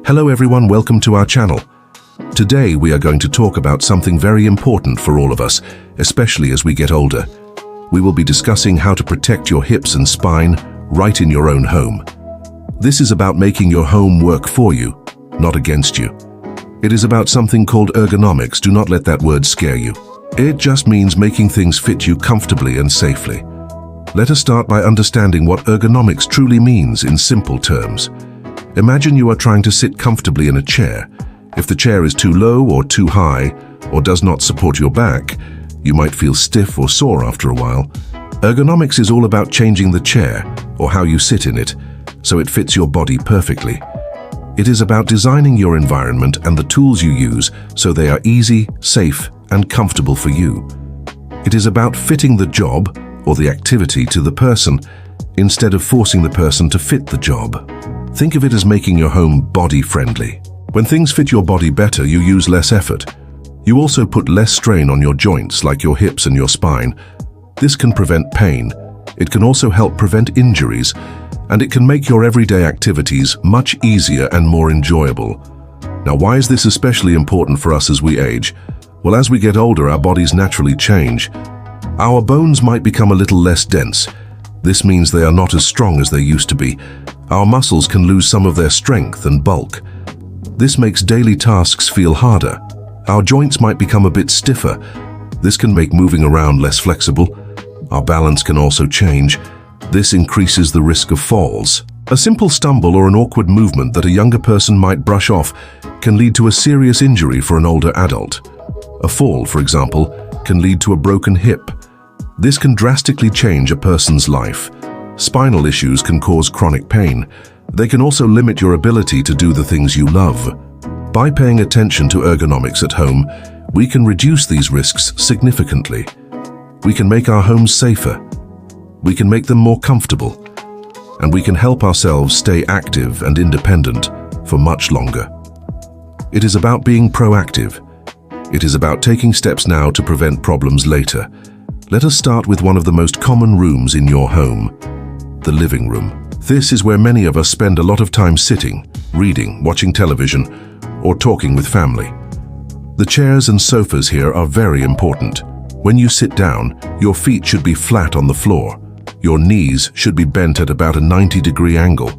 Hello everyone, welcome to our channel. Today we are going to talk about something very important for all of us, especially as we get older. We will be discussing how to protect your hips and spine right in your own home. This is about making your home work for you, not against you. It is about something called ergonomics. Do not let that word scare you. It just means making things fit you comfortably and safely. Let us start by understanding what ergonomics truly means in simple terms. Imagine you are trying to sit comfortably in a chair. If the chair is too low or too high, or does not support your back, you might feel stiff or sore after a while. Ergonomics is all about changing the chair, or how you sit in it, so it fits your body perfectly. It is about designing your environment and the tools you use so they are easy, safe, and comfortable for you. It is about fitting the job, or the activity, to the person, instead of forcing the person to fit the job. Think of it as making your home body-friendly. When things fit your body better, you use less effort. You also put less strain on your joints, like your hips and your spine. This can prevent pain. It can also help prevent injuries, and it can make your everyday activities much easier and more enjoyable. Now, why is this especially important for us as we age? Well, as we get older, our bodies naturally change. Our bones might become a little less dense. This means they are not as strong as they used to be. Our muscles can lose some of their strength and bulk. This makes daily tasks feel harder. Our joints might become a bit stiffer. This can make moving around less flexible. Our balance can also change. This increases the risk of falls. A simple stumble or an awkward movement that a younger person might brush off can lead to a serious injury for an older adult. A fall, for example, can lead to a broken hip. This can drastically change a person's life. Spinal issues can cause chronic pain. They can also limit your ability to do the things you love. By paying attention to ergonomics at home, we can reduce these risks significantly. We can make our homes safer. We can make them more comfortable. And we can help ourselves stay active and independent for much longer. It is about being proactive. It is about taking steps now to prevent problems later. Let us start with one of the most common rooms in your home, the living room. This is where many of us spend a lot of time sitting, reading, watching television, or talking with family. The chairs and sofas here are very important. When you sit down, your feet should be flat on the floor. Your knees should be bent at about a 90-degree angle.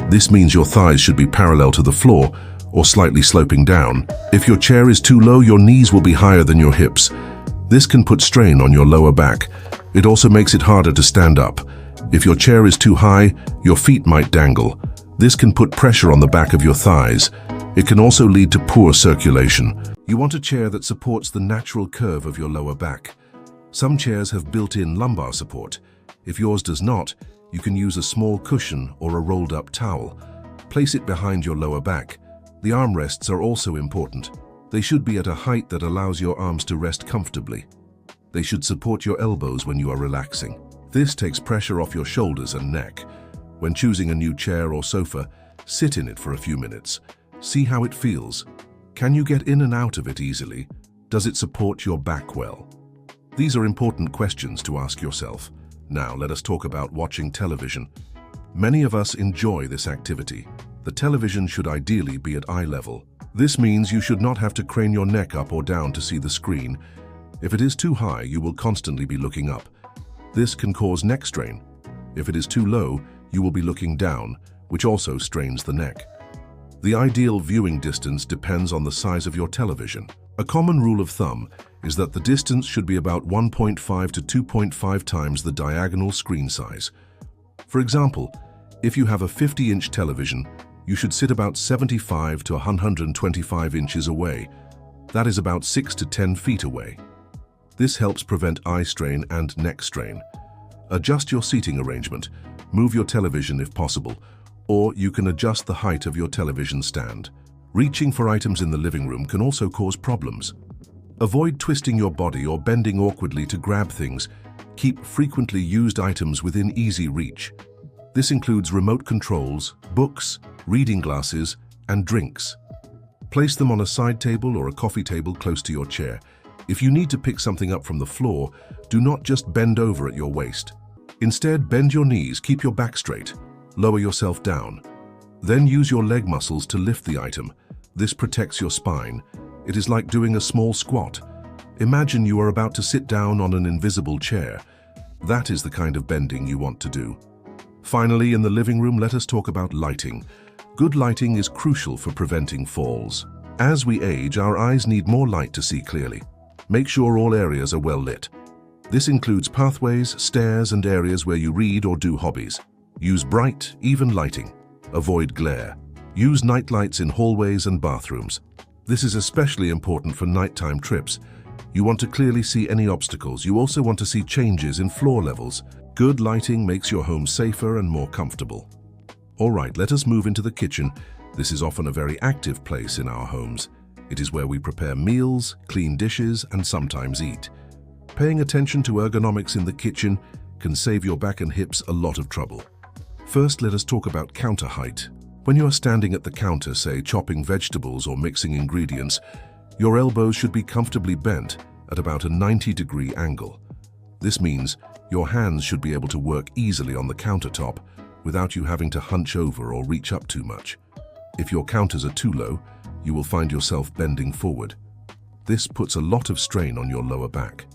This means your thighs should be parallel to the floor or slightly sloping down. If your chair is too low, your knees will be higher than your hips. This can put strain on your lower back. It also makes it harder to stand up. If your chair is too high, your feet might dangle. This can put pressure on the back of your thighs. It can also lead to poor circulation. You want a chair that supports the natural curve of your lower back. Some chairs have built-in lumbar support. If yours does not, you can use a small cushion or a rolled-up towel. Place it behind your lower back. The armrests are also important. They should be at a height that allows your arms to rest comfortably. They should support your elbows when you are relaxing. This takes pressure off your shoulders and neck. When choosing a new chair or sofa, sit in it for a few minutes. See how it feels. Can you get in and out of it easily? Does it support your back well? These are important questions to ask yourself. Now let us talk about watching television. Many of us enjoy this activity. The television should ideally be at eye level. This means you should not have to crane your neck up or down to see the screen. If it is too high, you will constantly be looking up. This can cause neck strain. If it is too low, you will be looking down, which also strains the neck. The ideal viewing distance depends on the size of your television. A common rule of thumb is that the distance should be about 1.5 to 2.5 times the diagonal screen size. For example, if you have a 50-inch television, you should sit about 75 to 125 inches away. That is about 6 to 10 feet away. This helps prevent eye strain and neck strain. Adjust your seating arrangement. Move your television if possible, or you can adjust the height of your television stand. Reaching for items in the living room can also cause problems. Avoid twisting your body or bending awkwardly to grab things. Keep frequently used items within easy reach. This includes remote controls, books, reading glasses, and drinks. Place them on a side table or a coffee table close to your chair. If you need to pick something up from the floor, do not just bend over at your waist. Instead, bend your knees, keep your back straight, lower yourself down. Then use your leg muscles to lift the item. This protects your spine. It is like doing a small squat. Imagine you are about to sit down on an invisible chair. That is the kind of bending you want to do. Finally, in the living room, let us talk about lighting. Good lighting is crucial for preventing falls. As we age, our eyes need more light to see clearly. Make sure all areas are well lit. This includes pathways, stairs, and areas where you read or do hobbies. Use bright, even lighting. Avoid glare. Use night lights in hallways and bathrooms. This is especially important for nighttime trips. You want to clearly see any obstacles. You also want to see changes in floor levels. Good lighting makes your home safer and more comfortable. All right, let us move into the kitchen. This is often a very active place in our homes. It is where we prepare meals, clean dishes, and sometimes eat. Paying attention to ergonomics in the kitchen can save your back and hips a lot of trouble. First, let us talk about counter height. When you are standing at the counter, say chopping vegetables or mixing ingredients, your elbows should be comfortably bent at about a 90-degree angle. This means your hands should be able to work easily on the countertop without you having to hunch over or reach up too much. If your counters are too low, you will find yourself bending forward. This puts a lot of strain on your lower back.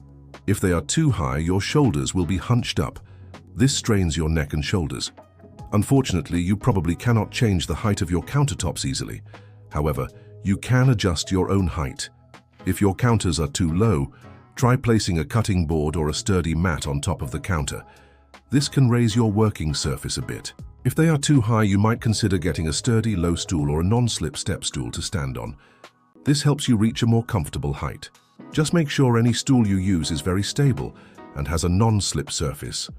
If they are too high, your shoulders will be hunched up. This strains your neck and shoulders. Unfortunately, you probably cannot change the height of your countertops easily. However, you can adjust your own height. If your counters are too low, try placing a cutting board or a sturdy mat on top of the counter. This can raise your working surface a bit. If they are too high, you might consider getting a sturdy low stool or a non-slip step stool to stand on. This helps you reach a more comfortable height. Just make sure any stool you use is very stable and has a non-slip surface.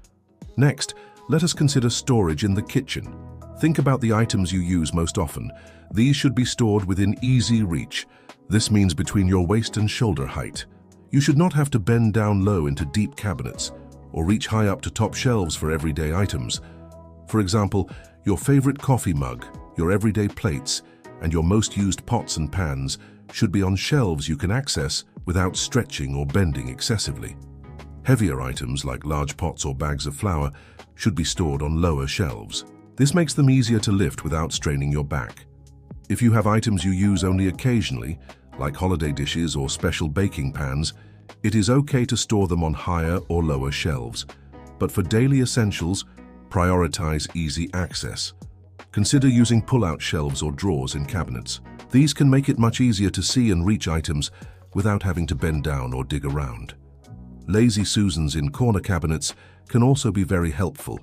Next, let us consider storage in the kitchen. Think about the items you use most often. These should be stored within easy reach. This means between your waist and shoulder height. You should not have to bend down low into deep cabinets or reach high up to top shelves for everyday items. For example, your favorite coffee mug, your everyday plates, and your most used pots and pans should be on shelves you can access without stretching or bending excessively. Heavier items like large pots or bags of flour should be stored on lower shelves. This makes them easier to lift without straining your back. If you have items you use only occasionally, like holiday dishes or special baking pans, it is okay to store them on higher or lower shelves. But for daily essentials, prioritize easy access. Consider using pull-out shelves or drawers in cabinets. These can make it much easier to see and reach items without having to bend down or dig around. Lazy Susans in corner cabinets can also be very helpful.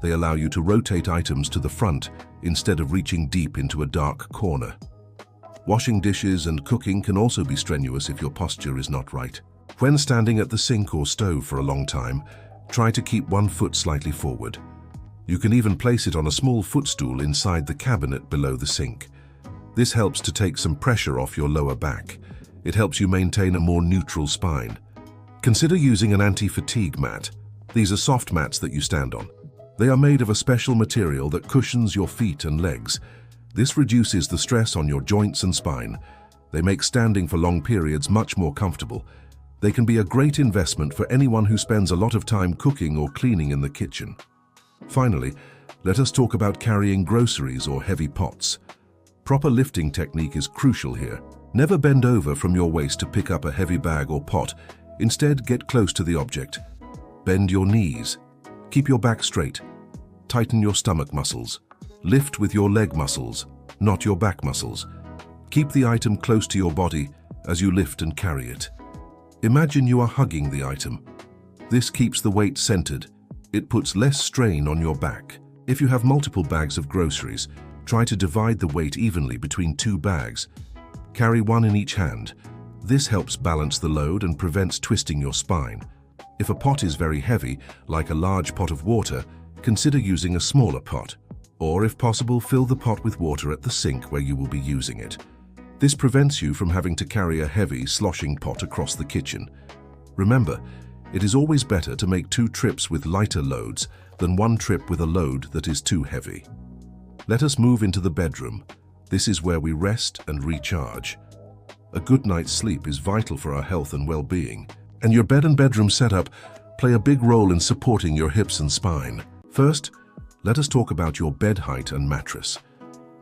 They allow you to rotate items to the front instead of reaching deep into a dark corner. Washing dishes and cooking can also be strenuous if your posture is not right. When standing at the sink or stove for a long time, try to keep one foot slightly forward. You can even place it on a small footstool inside the cabinet below the sink. This helps to take some pressure off your lower back. It helps you maintain a more neutral spine. Consider using an anti-fatigue mat. These are soft mats that you stand on. They are made of a special material that cushions your feet and legs. This reduces the stress on your joints and spine. They make standing for long periods much more comfortable. They can be a great investment for anyone who spends a lot of time cooking or cleaning in the kitchen. Finally, let us talk about carrying groceries or heavy pots. Proper lifting technique is crucial here. Never bend over from your waist to pick up a heavy bag or pot. Instead, get close to the object. Bend your knees. Keep your back straight. Tighten your stomach muscles. Lift with your leg muscles, not your back muscles. Keep the item close to your body as you lift and carry it. Imagine you are hugging the item. This keeps the weight centered. It puts less strain on your back. If you have multiple bags of groceries, try to divide the weight evenly between 2 bags. Carry one in each hand. This helps balance the load and prevents twisting your spine. If a pot is very heavy, like a large pot of water, consider using a smaller pot. Or, if possible, fill the pot with water at the sink where you will be using it. This prevents you from having to carry a heavy, sloshing pot across the kitchen. Remember, it is always better to make 2 trips with lighter loads than 1 trip with a load that is too heavy. Let us move into the bedroom. This is where we rest and recharge. A good night's sleep is vital for our health and well-being, and your bed and bedroom setup play a big role in supporting your hips and spine. First, let us talk about your bed height and mattress.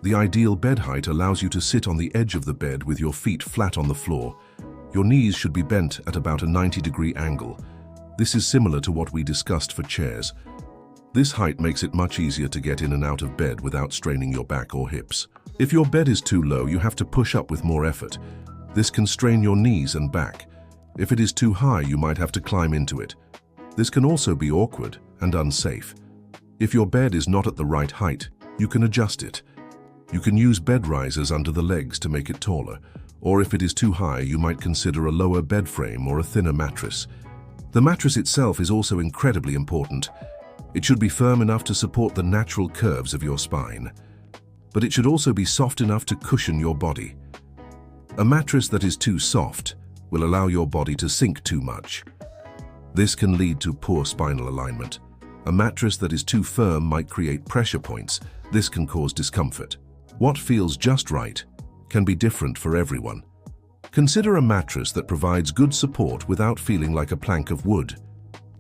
The ideal bed height allows you to sit on the edge of the bed with your feet flat on the floor. Your knees should be bent at about a 90-degree angle. This is similar to what we discussed for chairs. This height makes it much easier to get in and out of bed without straining your back or hips. If your bed is too low, you have to push up with more effort. This can strain your knees and back. If it is too high, you might have to climb into it. This can also be awkward and unsafe. If your bed is not at the right height, you can adjust it. You can use bed risers under the legs to make it taller, or if it is too high, you might consider a lower bed frame or a thinner mattress. The mattress itself is also incredibly important. It should be firm enough to support the natural curves of your spine, but it should also be soft enough to cushion your body. A mattress that is too soft will allow your body to sink too much. This can lead to poor spinal alignment. A mattress that is too firm might create pressure points. This can cause discomfort. What feels just right can be different for everyone. Consider a mattress that provides good support without feeling like a plank of wood.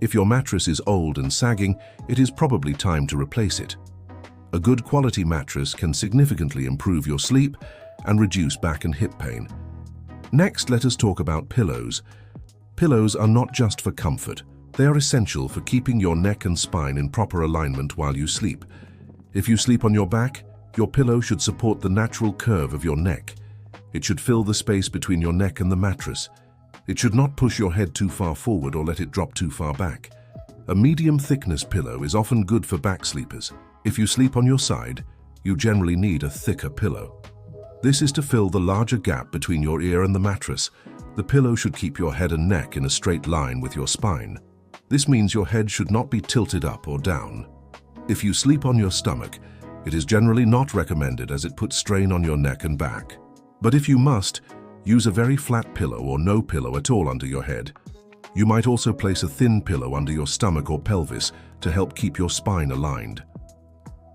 If your mattress is old and sagging, it is probably time to replace it. A good quality mattress can significantly improve your sleep and reduce back and hip pain. Next, let us talk about pillows. Pillows are not just for comfort. They are essential for keeping your neck and spine in proper alignment while you sleep. If you sleep on your back, your pillow should support the natural curve of your neck. It should fill the space between your neck and the mattress. It should not push your head too far forward or let it drop too far back. A medium thickness pillow is often good for back sleepers. If you sleep on your side, you generally need a thicker pillow. This is to fill the larger gap between your ear and the mattress. The pillow should keep your head and neck in a straight line with your spine. This means your head should not be tilted up or down. If you sleep on your stomach, it is generally not recommended as it puts strain on your neck and back. But if you must, use a very flat pillow or no pillow at all under your head. You might also place a thin pillow under your stomach or pelvis to help keep your spine aligned.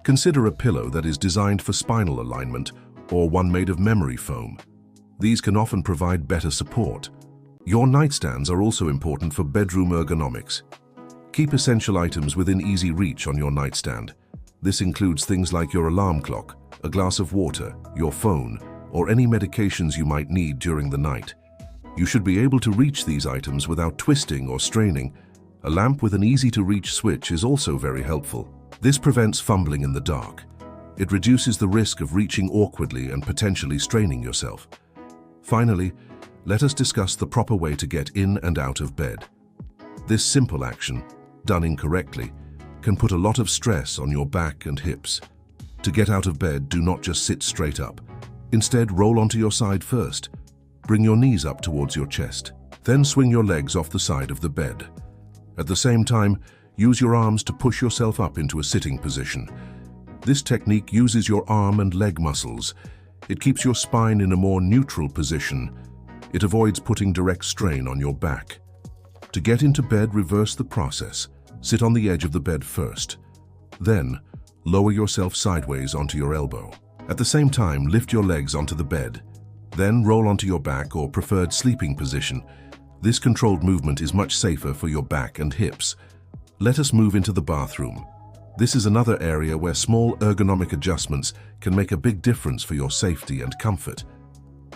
Consider a pillow that is designed for spinal alignment or one made of memory foam. These can often provide better support. Your nightstands are also important for bedroom ergonomics. Keep essential items within easy reach on your nightstand. This includes things like your alarm clock, a glass of water, your phone, or any medications you might need during the night. You should be able to reach these items without twisting or straining. A lamp with an easy-to-reach switch is also very helpful. This prevents fumbling in the dark. It reduces the risk of reaching awkwardly and potentially straining yourself. Finally, let us discuss the proper way to get in and out of bed. This simple action, done incorrectly, can put a lot of stress on your back and hips. To get out of bed, do not just sit straight up. Instead, roll onto your side first. Bring your knees up towards your chest. Then swing your legs off the side of the bed. At the same time, use your arms to push yourself up into a sitting position. This technique uses your arm and leg muscles. It keeps your spine in a more neutral position. It avoids putting direct strain on your back. To get into bed, reverse the process. Sit on the edge of the bed first. Then, lower yourself sideways onto your elbow. At the same time, lift your legs onto the bed. Then roll onto your back or preferred sleeping position. This controlled movement is much safer for your back and hips. Let us move into the bathroom. This is another area where small ergonomic adjustments can make a big difference for your safety and comfort.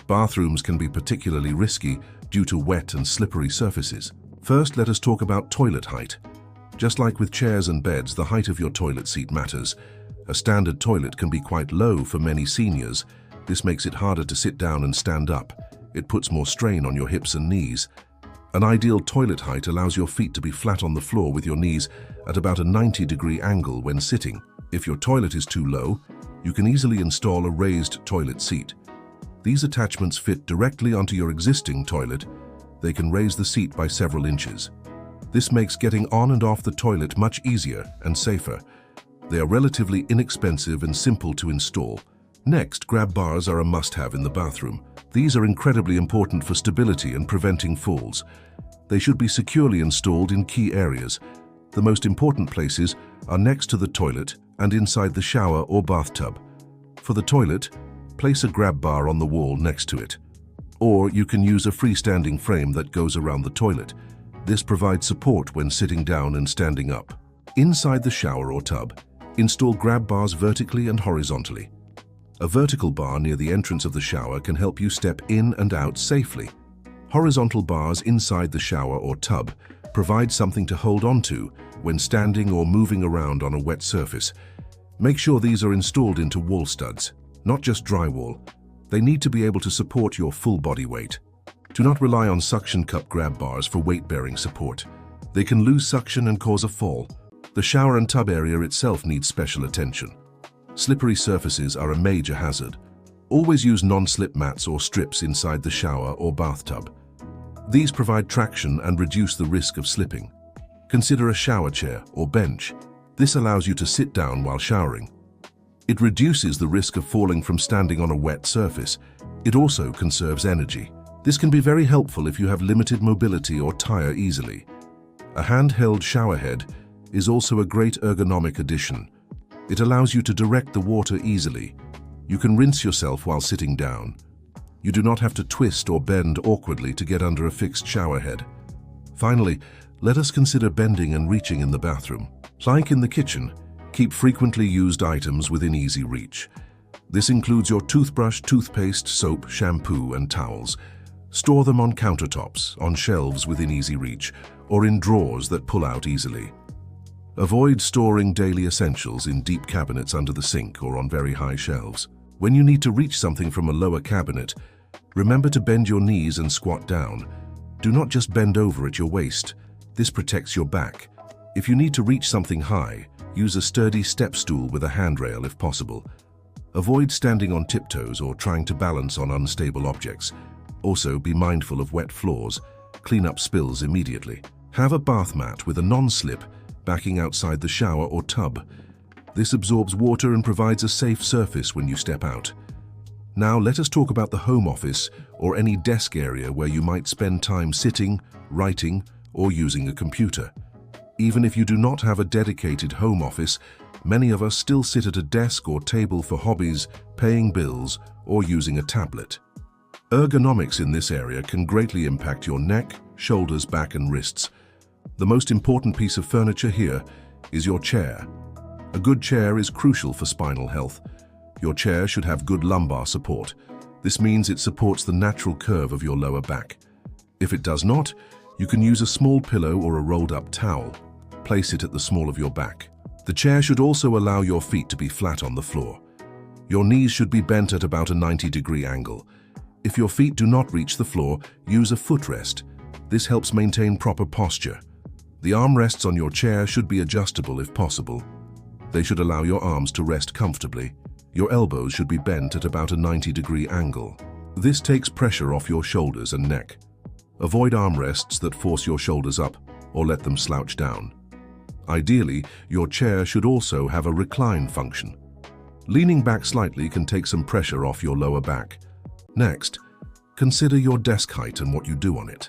Bathrooms can be particularly risky due to wet and slippery surfaces. First, let us talk about toilet height. Just like with chairs and beds, the height of your toilet seat matters. A standard toilet can be quite low for many seniors. This makes it harder to sit down and stand up. It puts more strain on your hips and knees. An ideal toilet height allows your feet to be flat on the floor with your knees at about a 90-degree angle when sitting. If your toilet is too low, you can easily install a raised toilet seat. These attachments fit directly onto your existing toilet. They can raise the seat by several inches. This makes getting on and off the toilet much easier and safer. They are relatively inexpensive and simple to install. Next, grab bars are a must-have in the bathroom. These are incredibly important for stability and preventing falls. They should be securely installed in key areas. The most important places are next to the toilet and inside the shower or bathtub. For the toilet, place a grab bar on the wall next to it. Or you can use a freestanding frame that goes around the toilet. This provides support when sitting down and standing up. Inside the shower or tub, install grab bars vertically and horizontally. A vertical bar near the entrance of the shower can help you step in and out safely. Horizontal bars inside the shower or tub provide something to hold onto when standing or moving around on a wet surface. Make sure these are installed into wall studs, not just drywall. They need to be able to support your full body weight. Do not rely on suction cup grab bars for weight-bearing support. They can lose suction and cause a fall. The shower and tub area itself needs special attention. Slippery surfaces are a major hazard. Always use non-slip mats or strips inside the shower or bathtub. These provide traction and reduce the risk of slipping. Consider a shower chair or bench. This allows you to sit down while showering. It reduces the risk of falling from standing on a wet surface. It also conserves energy. This can be very helpful if you have limited mobility or tire easily. A handheld shower head is also a great ergonomic addition. It allows you to direct the water easily. You can rinse yourself while sitting down. You do not have to twist or bend awkwardly to get under a fixed shower head. Finally, let us consider bending and reaching in the bathroom. Like in the kitchen, keep frequently used items within easy reach. This includes your toothbrush, toothpaste, soap, shampoo, and towels. Store them on countertops, on shelves within easy reach, or in drawers that pull out easily. Avoid storing daily essentials in deep cabinets under the sink or on very high shelves. When you need to reach something from a lower cabinet, remember to bend your knees and squat down. Do not just bend over at your waist. This protects your back. If you need to reach something high, use a sturdy step stool with a handrail if possible. Avoid standing on tiptoes or trying to balance on unstable objects. Also, be mindful of wet floors. Clean up spills immediately. Have a bath mat with a non-slip backing outside the shower or tub. This absorbs water and provides a safe surface when you step out. Now let us talk about the home office or any desk area where you might spend time sitting, writing, or using a computer. Even if you do not have a dedicated home office, many of us still sit at a desk or table for hobbies, paying bills, or using a tablet. Ergonomics in this area can greatly impact your neck, shoulders, back, and wrists. The most important piece of furniture here is your chair. A good chair is crucial for spinal health. Your chair should have good lumbar support. This means it supports the natural curve of your lower back. If it does not, you can use a small pillow or a rolled-up towel. Place it at the small of your back. The chair should also allow your feet to be flat on the floor. Your knees should be bent at about a 90-degree angle. If your feet do not reach the floor, use a footrest. This helps maintain proper posture. The armrests on your chair should be adjustable if possible. They should allow your arms to rest comfortably. Your elbows should be bent at about a 90-degree angle. This takes pressure off your shoulders and neck. Avoid armrests that force your shoulders up or let them slouch down. Ideally, your chair should also have a recline function. Leaning back slightly can take some pressure off your lower back. Next, consider your desk height and what you do on it.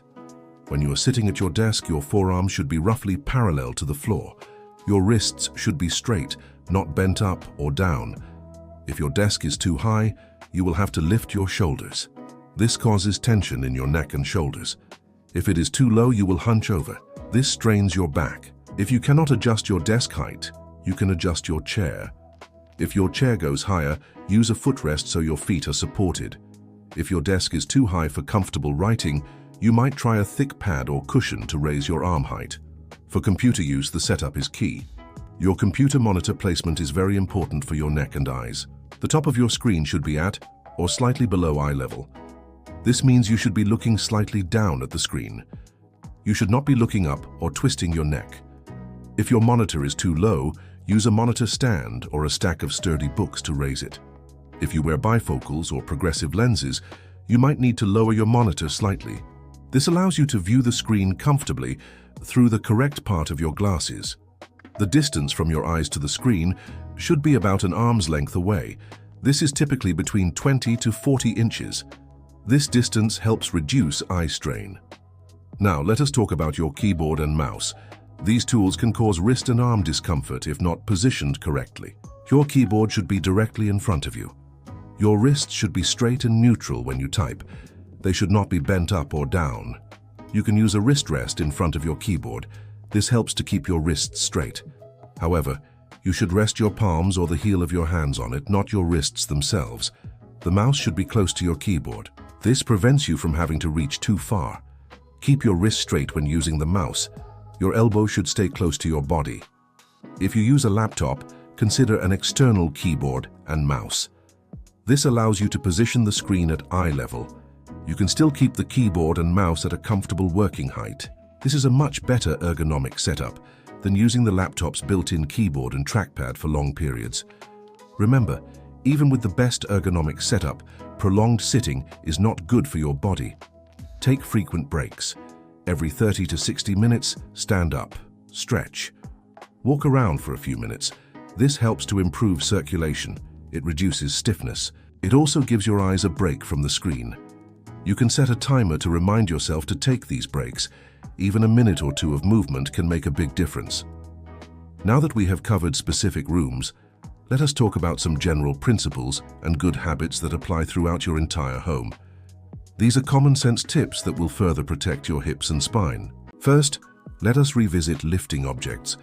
When you are sitting at your desk, your forearms should be roughly parallel to the floor. Your wrists should be straight, not bent up or down. If your desk is too high, you will have to lift your shoulders. This causes tension in your neck and shoulders. If it is too low, you will hunch over. This strains your back. If you cannot adjust your desk height, you can adjust your chair. If your chair goes higher, use a footrest so your feet are supported. If your desk is too high for comfortable writing, you might try a thick pad or cushion to raise your arm height. For computer use, the setup is key. Your computer monitor placement is very important for your neck and eyes. The top of your screen should be at or slightly below eye level. This means you should be looking slightly down at the screen. You should not be looking up or twisting your neck. If your monitor is too low, use a monitor stand or a stack of sturdy books to raise it. If you wear bifocals or progressive lenses, you might need to lower your monitor slightly. This allows you to view the screen comfortably through the correct part of your glasses. The distance from your eyes to the screen should be about an arm's length away. This is typically between 20 to 40 inches. This distance helps reduce eye strain. Now, let us talk about your keyboard and mouse. These tools can cause wrist and arm discomfort if not positioned correctly. Your keyboard should be directly in front of you. Your wrists should be straight and neutral when you type. They should not be bent up or down. You can use a wrist rest in front of your keyboard. This helps to keep your wrists straight. However, You should rest your palms or the heel of your hands on it, not your wrists themselves. The mouse should be close to your keyboard. This prevents you from having to reach too far. Keep your wrist straight when using the mouse. Your elbow should stay close to your body. If you use a laptop, consider an external keyboard and mouse. This allows you to position the screen at eye level. You can still keep the keyboard and mouse at a comfortable working height. This is a much better ergonomic setup than using the laptop's built-in keyboard and trackpad for long periods. Remember, even with the best ergonomic setup, prolonged sitting is not good for your body. Take frequent breaks. Every 30 to 60 minutes, stand up, stretch. Walk around for a few minutes. This helps to improve circulation. It reduces stiffness. It also gives your eyes a break from the screen. You can set a timer to remind yourself to take these breaks. Even a minute or two of movement can make a big difference. Now that we have covered specific rooms, let us talk about some general principles and good habits that apply throughout your entire home. These are common sense tips that will further protect your hips and spine. First, let us revisit lifting objects.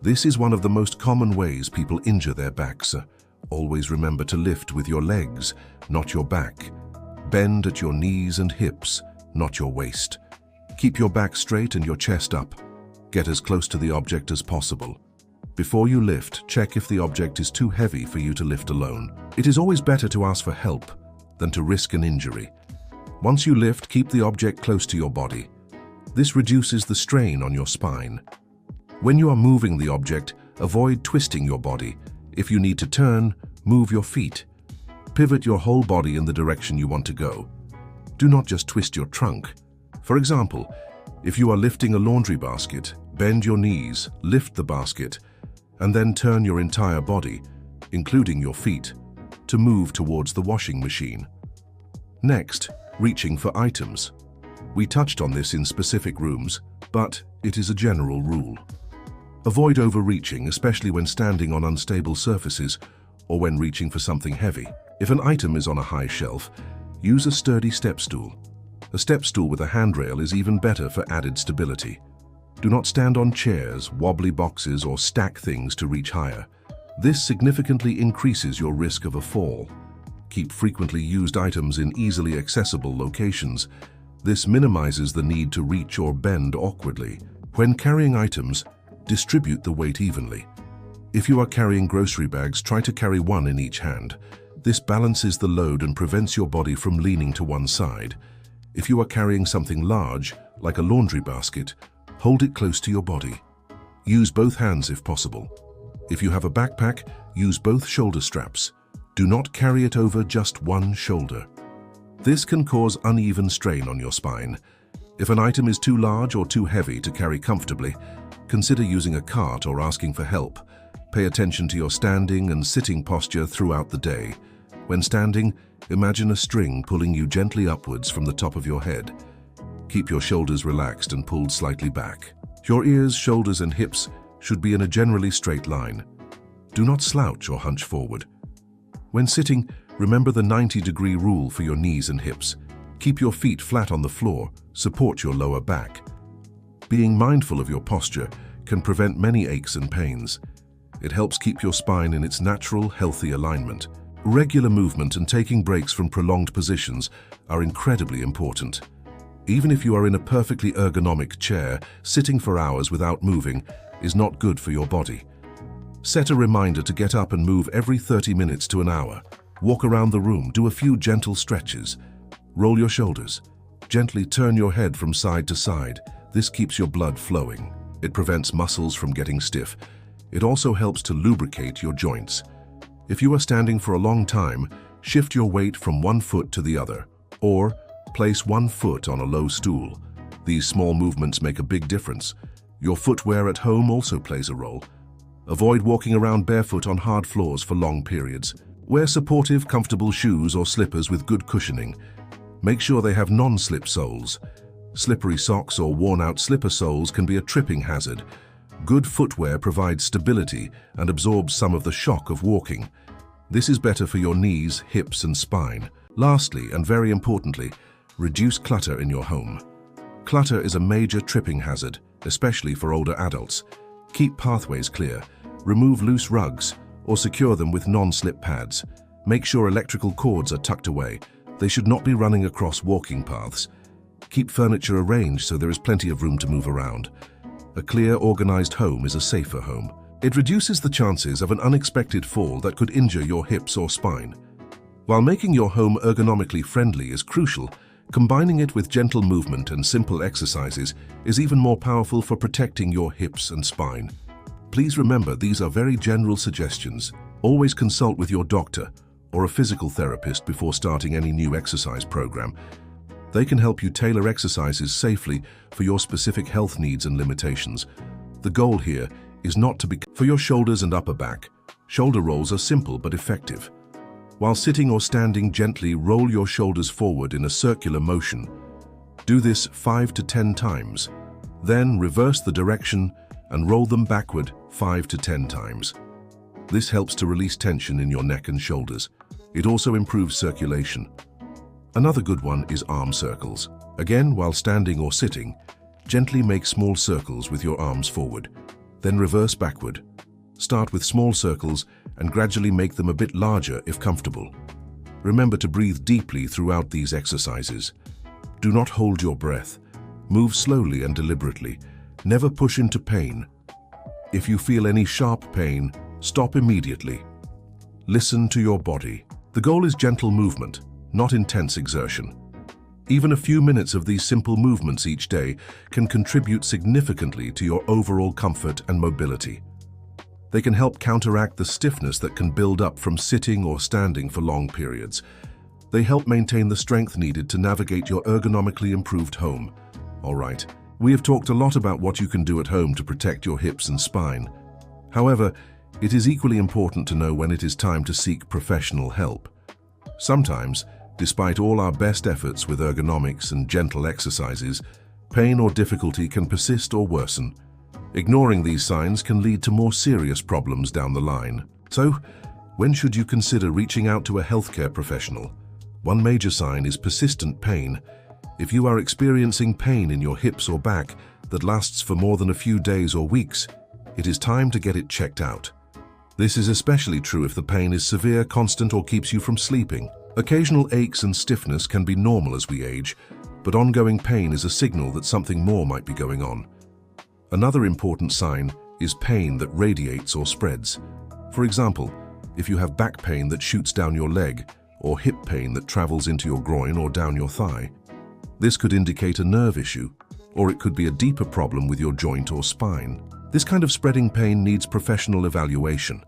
This is one of the most common ways people injure their backs. Always remember to lift with your legs, not your back. Bend at your knees and hips, not your waist. Keep your back straight and your chest up. Get as close to the object as possible. Before you lift, check if the object is too heavy for you to lift alone. It is always better to ask for help than to risk an injury. Once you lift, keep the object close to your body. This reduces the strain on your spine. When you are moving the object, avoid twisting your body. If you need to turn, move your feet. Pivot your whole body in the direction you want to go. Do not just twist your trunk. For example, if you are lifting a laundry basket, bend your knees, lift the basket, and then turn your entire body, including your feet, to move towards the washing machine. Next, reaching for items. We touched on this in specific rooms, but it is a general rule. Avoid overreaching, especially when standing on unstable surfaces or when reaching for something heavy. If an item is on a high shelf, use a sturdy step stool. A step stool with a handrail is even better for added stability. Do not stand on chairs, wobbly boxes, or stack things to reach higher. This significantly increases your risk of a fall. Keep frequently used items in easily accessible locations. This minimizes the need to reach or bend awkwardly. When carrying items, distribute the weight evenly. If you are carrying grocery bags, try to carry one in each hand. This balances the load and prevents your body from leaning to one side. If you are carrying something large, like a laundry basket, hold it close to your body. Use both hands if possible. If you have a backpack, use both shoulder straps. Do not carry it over just one shoulder. This can cause uneven strain on your spine. If an item is too large or too heavy to carry comfortably, consider using a cart or asking for help. Pay attention to your standing and sitting posture throughout the day. When standing, imagine a string pulling you gently upwards from the top of your head. Keep your shoulders relaxed and pulled slightly back. Your ears, shoulders, and hips should be in a generally straight line. Do not slouch or hunch forward. When sitting, remember the 90-degree rule for your knees and hips. Keep your feet flat on the floor, support your lower back. Being mindful of your posture can prevent many aches and pains. It helps keep your spine in its natural, healthy alignment. Regular movement and taking breaks from prolonged positions are incredibly important. Even if you are in a perfectly ergonomic chair, sitting for hours without moving is not good for your body. Set a reminder to get up and move every 30 minutes to an hour. Walk around the room, do a few gentle stretches. Roll your shoulders. Gently turn your head from side to side. This keeps your blood flowing. It prevents muscles from getting stiff. It also helps to lubricate your joints. If you are standing for a long time, shift your weight from one foot to the other, or place one foot on a low stool. These small movements make a big difference. Your footwear at home also plays a role. Avoid walking around barefoot on hard floors for long periods. Wear supportive, comfortable shoes or slippers with good cushioning. Make sure they have non-slip soles. Slippery socks or worn-out slipper soles can be a tripping hazard. Good footwear provides stability and absorbs some of the shock of walking. This is better for your knees, hips, and spine. Lastly, and very importantly, reduce clutter in your home. Clutter is a major tripping hazard, especially for older adults. Keep pathways clear. Remove loose rugs or secure them with non-slip pads. Make sure electrical cords are tucked away. They should not be running across walking paths. Keep furniture arranged so there is plenty of room to move around. A clear, organized home is a safer home. It reduces the chances of an unexpected fall that could injure your hips or spine. While making your home ergonomically friendly is crucial, combining it with gentle movement and simple exercises is even more powerful for protecting your hips and spine. Please remember, these are very general suggestions. Always consult with your doctor or a physical therapist before starting any new exercise program. They can help you tailor exercises safely for your specific health needs and limitations. The goal here is not to be for your shoulders and upper back. Shoulder rolls are simple but effective. While sitting or standing, gently roll your shoulders forward in a circular motion. Do this 5 to 10 times. Then reverse the direction and roll them backward 5 to 10 times. This helps to release tension in your neck and shoulders. It also improves circulation. Another good one is arm circles. Again, while standing or sitting, gently make small circles with your arms forward. Then reverse backward. Start with small circles and gradually make them a bit larger if comfortable. Remember to breathe deeply throughout these exercises. Do not hold your breath. Move slowly and deliberately. Never push into pain. If you feel any sharp pain, stop immediately. Listen to your body. The goal is gentle movement, not intense exertion. Even a few minutes of these simple movements each day can contribute significantly to your overall comfort and mobility. They can help counteract the stiffness that can build up from sitting or standing for long periods. They help maintain the strength needed to navigate your ergonomically improved home. All right, we have talked a lot about what you can do at home to protect your hips and spine. However, it is equally important to know when it is time to seek professional help. Sometimes, despite all our best efforts with ergonomics and gentle exercises, pain or difficulty can persist or worsen. Ignoring these signs can lead to more serious problems down the line. So, when should you consider reaching out to a healthcare professional? One major sign is persistent pain. If you are experiencing pain in your hips or back that lasts for more than a few days or weeks, it is time to get it checked out. This is especially true if the pain is severe, constant, or keeps you from sleeping. Occasional aches and stiffness can be normal as we age, but ongoing pain is a signal that something more might be going on. Another important sign is pain that radiates or spreads. For example, if you have back pain that shoots down your leg, or hip pain that travels into your groin or down your thigh. This could indicate a nerve issue, or it could be a deeper problem with your joint or spine. This kind of spreading pain needs professional evaluation.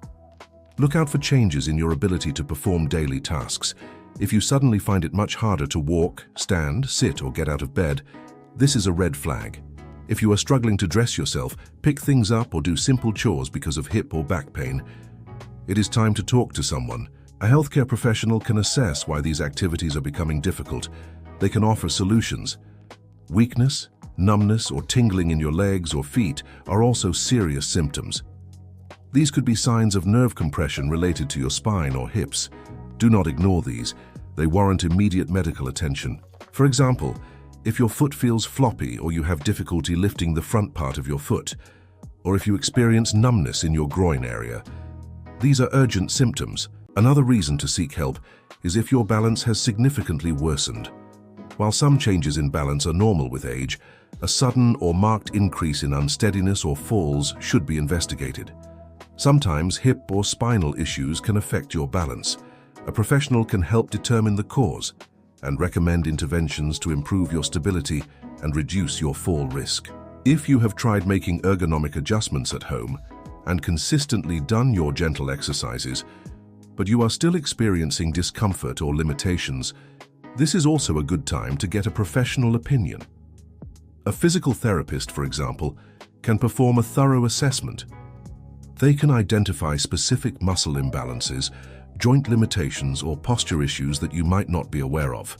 Look out for changes in your ability to perform daily tasks. If you suddenly find it much harder to walk, stand, sit, or get out of bed, this is a red flag. If you are struggling to dress yourself, pick things up, or do simple chores because of hip or back pain, it is time to talk to someone. A healthcare professional can assess why these activities are becoming difficult. They can offer solutions. Weakness, numbness, or tingling in your legs or feet are also serious symptoms. These could be signs of nerve compression related to your spine or hips. Do not ignore these. They warrant immediate medical attention. For example, if your foot feels floppy or you have difficulty lifting the front part of your foot, or if you experience numbness in your groin area, these are urgent symptoms. Another reason to seek help is if your balance has significantly worsened. While some changes in balance are normal with age, a sudden or marked increase in unsteadiness or falls should be investigated. Sometimes hip or spinal issues can affect your balance. A professional can help determine the cause and recommend interventions to improve your stability and reduce your fall risk. If you have tried making ergonomic adjustments at home and consistently done your gentle exercises, but you are still experiencing discomfort or limitations, this is also a good time to get a professional opinion. A physical therapist, for example, can perform a thorough assessment. They can identify specific muscle imbalances, joint limitations, or posture issues that you might not be aware of.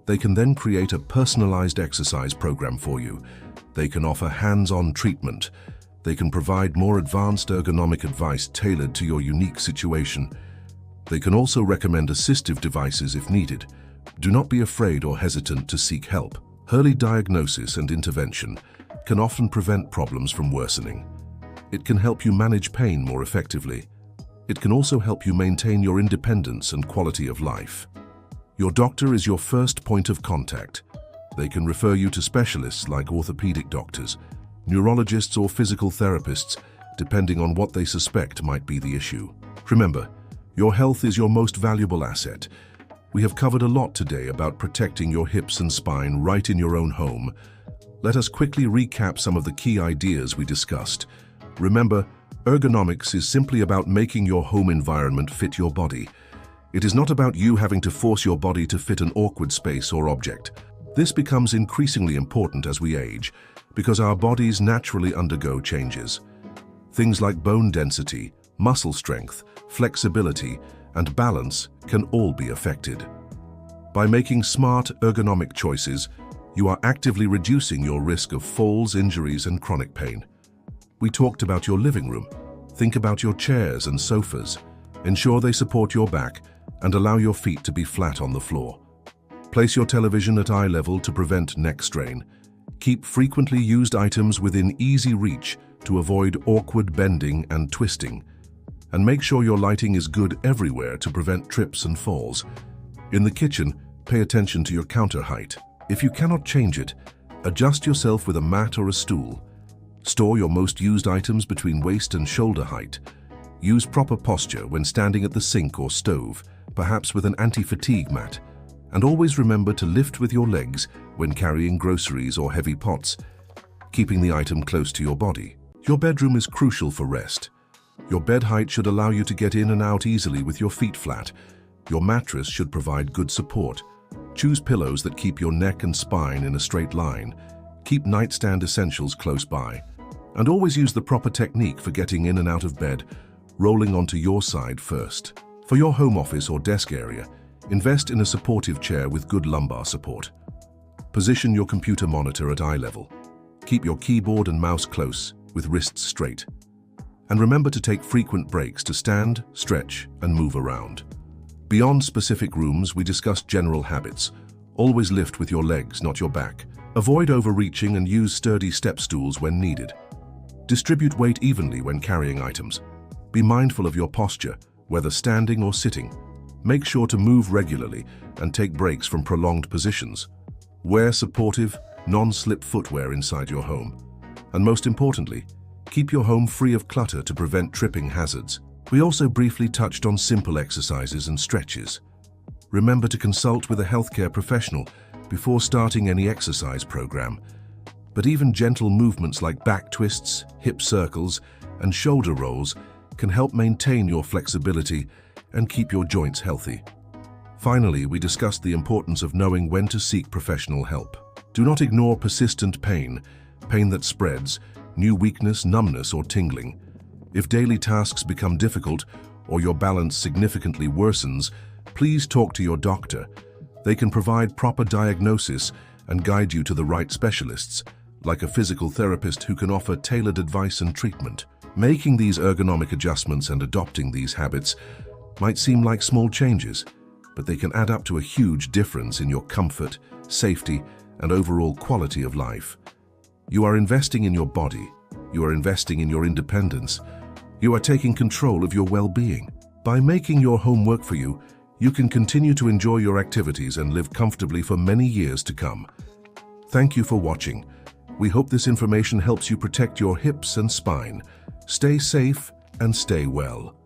They can then create a personalized exercise program for you. They can offer hands-on treatment. They can provide more advanced ergonomic advice tailored to your unique situation. They can also recommend assistive devices if needed. Do not be afraid or hesitant to seek help. Early diagnosis and intervention can often prevent problems from worsening. It can help you manage pain more effectively. It can also help you maintain your independence and quality of life. Your doctor is your first point of contact. They can refer you to specialists like orthopedic doctors, neurologists or physical therapists, depending on what they suspect might be the issue. Remember, your health is your most valuable asset. We have covered a lot today about protecting your hips and spine right in your own home. Let us quickly recap some of the key ideas we discussed. Remember, ergonomics is simply about making your home environment fit your body. It is not about you having to force your body to fit an awkward space or object. This becomes increasingly important as we age, because our bodies naturally undergo changes. Things like bone density, muscle strength, flexibility, and balance can all be affected. By making smart, ergonomic choices, you are actively reducing your risk of falls, injuries, and chronic pain. We talked about your living room. Think about your chairs and sofas. Ensure they support your back and allow your feet to be flat on the floor. Place your television at eye level to prevent neck strain. Keep frequently used items within easy reach to avoid awkward bending and twisting. And make sure your lighting is good everywhere to prevent trips and falls. In the kitchen, pay attention to your counter height. If you cannot change it, adjust yourself with a mat or a stool. Store your most used items between waist and shoulder height. Use proper posture when standing at the sink or stove, perhaps with an anti-fatigue mat. And always remember to lift with your legs when carrying groceries or heavy pots, keeping the item close to your body. Your bedroom is crucial for rest. Your bed height should allow you to get in and out easily with your feet flat. Your mattress should provide good support. Choose pillows that keep your neck and spine in a straight line. Keep nightstand essentials close by. And always use the proper technique for getting in and out of bed, rolling onto your side first. For your home office or desk area, invest in a supportive chair with good lumbar support. Position your computer monitor at eye level. Keep your keyboard and mouse close, with wrists straight. And remember to take frequent breaks to stand, stretch, and move around. Beyond specific rooms, we discussed general habits. Always lift with your legs, not your back. Avoid overreaching and use sturdy step stools when needed. Distribute weight evenly when carrying items. Be mindful of your posture, whether standing or sitting. Make sure to move regularly and take breaks from prolonged positions. Wear supportive, non-slip footwear inside your home. And most importantly, keep your home free of clutter to prevent tripping hazards. We also briefly touched on simple exercises and stretches. Remember to consult with a healthcare professional before starting any exercise program. But even gentle movements like back twists, hip circles, and shoulder rolls can help maintain your flexibility and keep your joints healthy. Finally, we discussed the importance of knowing when to seek professional help. Do not ignore persistent pain that spreads, new weakness, numbness, or tingling. If daily tasks become difficult or your balance significantly worsens, please talk to your doctor. They can provide proper diagnosis and guide you to the right specialists, like a physical therapist who can offer tailored advice and treatment. Making these ergonomic adjustments and adopting these habits might seem like small changes, but they can add up to a huge difference in your comfort, safety, and overall quality of life. You are investing in your body. You are investing in your independence. You are taking control of your well-being. By making your home work for you, you can continue to enjoy your activities and live comfortably for many years to come. Thank you for watching. We hope this information helps you protect your hips and spine. Stay safe and stay well.